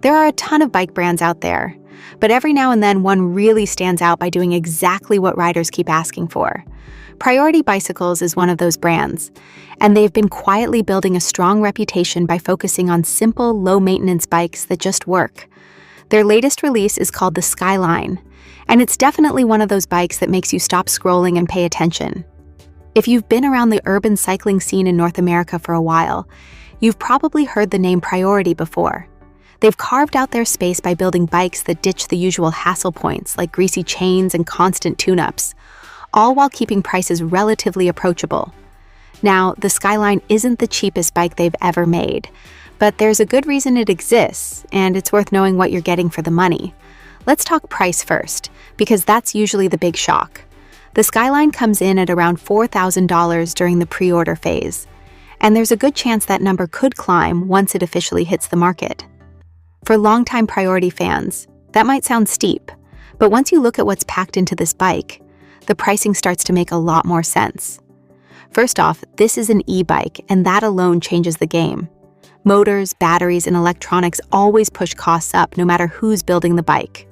There are a ton of bike brands out there, but every now and then one really stands out by doing exactly what riders keep asking for. Priority Bicycles is one of those brands, and they've been quietly building a strong reputation by focusing on simple, low-maintenance bikes that just work. Their latest release is called the Skyline, and it's definitely one of those bikes that makes you stop scrolling and pay attention. If you've been around the urban cycling scene in North America for a while, you've probably heard the name Priority before. They've carved out their space by building bikes that ditch the usual hassle points like greasy chains and constant tune-ups, all while keeping prices relatively approachable. Now, the Skyline isn't the cheapest bike they've ever made, but there's a good reason it exists, and it's worth knowing what you're getting for the money. Let's talk price first, because that's usually the big shock. The Skyline comes in at around $4,000 during the pre-order phase, and there's a good chance that number could climb once it officially hits the market. For longtime Priority fans, that might sound steep, but once you look at what's packed into this bike, the pricing starts to make a lot more sense. First off, this is an e-bike, and that alone changes the game. Motors, batteries, and electronics always push costs up no matter who's building the bike.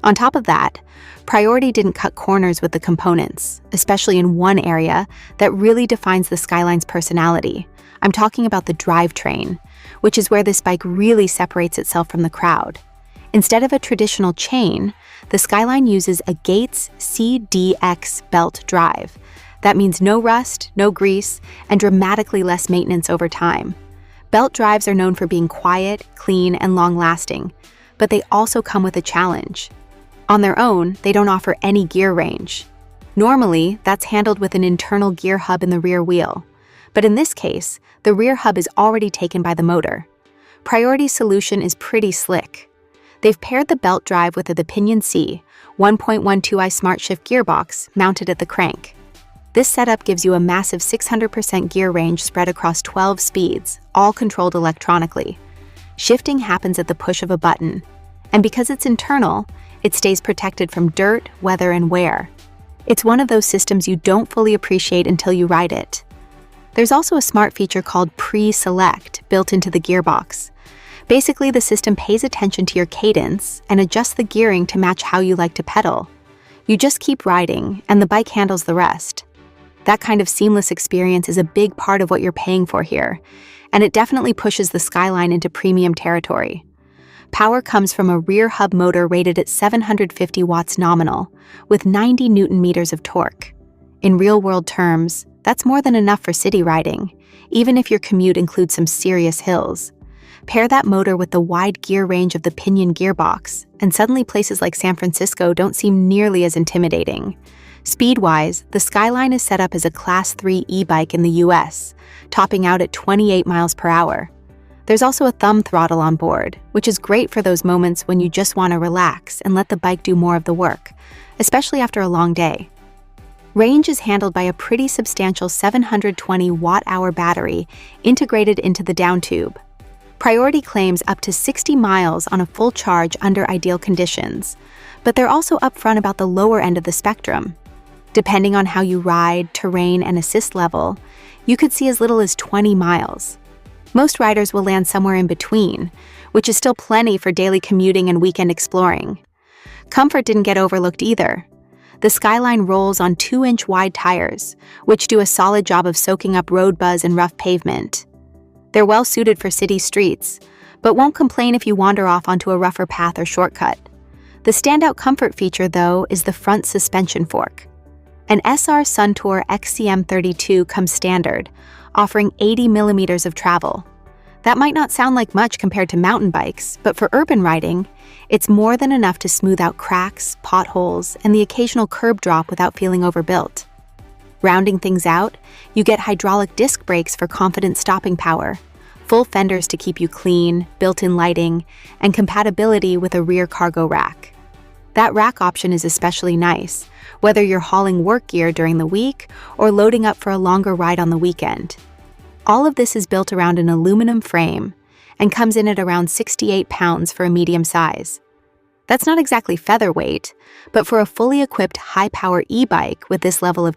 On top of that, Priority didn't cut corners with the components, especially in one area that really defines the Skyline's personality. I'm talking about the drivetrain, which is where this bike really separates itself from the crowd. Instead of a traditional chain, the Skyline uses a Gates CDX belt drive. That means no rust, no grease, and dramatically less maintenance over time. Belt drives are known for being quiet, clean, and long-lasting, but they also come with a challenge. On their own, they don't offer any gear range. Normally, that's handled with an internal gear hub in the rear wheel. But in this case, the rear hub is already taken by the motor. Priority's solution is pretty slick. They've paired the belt drive with the Pinion C1.12i Smart.Shift gearbox mounted at the crank. This setup gives you a massive 600% gear range spread across 12 speeds, all controlled electronically. Shifting happens at the push of a button, and because it's internal, it stays protected from dirt, weather, and wear. It's one of those systems you don't fully appreciate until you ride it. There's also a smart feature called pre-select built into the gearbox. Basically, the system pays attention to your cadence and adjusts the gearing to match how you like to pedal. You just keep riding, and the bike handles the rest. That kind of seamless experience is a big part of what you're paying for here, and it definitely pushes the Skyline into premium territory. Power comes from a rear hub motor rated at 750 watts nominal, with 90 Newton meters of torque. In real-world terms, that's more than enough for city riding, even if your commute includes some serious hills. Pair that motor with the wide gear range of the Pinion gearbox, and suddenly places like San Francisco don't seem nearly as intimidating. Speed-wise, the Skyline is set up as a Class 3 e-bike in the US, topping out at 28 miles per hour. There's also a thumb throttle on board, which is great for those moments when you just want to relax and let the bike do more of the work, especially after a long day. Range is handled by a pretty substantial 720 watt-hour battery integrated into the down tube. Priority claims up to 60 miles on a full charge under ideal conditions, but they're also upfront about the lower end of the spectrum. Depending on how you ride, terrain, and assist level, you could see as little as 20 miles. Most riders will land somewhere in between, which is still plenty for daily commuting and weekend exploring. Comfort didn't get overlooked either. The Skyline rolls on 2-inch wide tires, which do a solid job of soaking up road buzz and rough pavement. They're well suited for city streets, but won't complain if you wander off onto a rougher path or shortcut. The standout comfort feature, though, is the front suspension fork. An SR Suntour XCM32 comes standard, offering 80 millimeters of travel. That might not sound like much compared to mountain bikes, but for urban riding, it's more than enough to smooth out cracks, potholes, and the occasional curb drop without feeling overbuilt. Rounding things out, you get hydraulic disc brakes for confident stopping power, full fenders to keep you clean, built-in lighting, and compatibility with a rear cargo rack. That rack option is especially nice, whether you're hauling work gear during the week or loading up for a longer ride on the weekend. All of this is built around an aluminum frame and comes in at around 68 pounds for a medium size. That's not exactly featherweight, but for a fully equipped high-power e-bike with this level of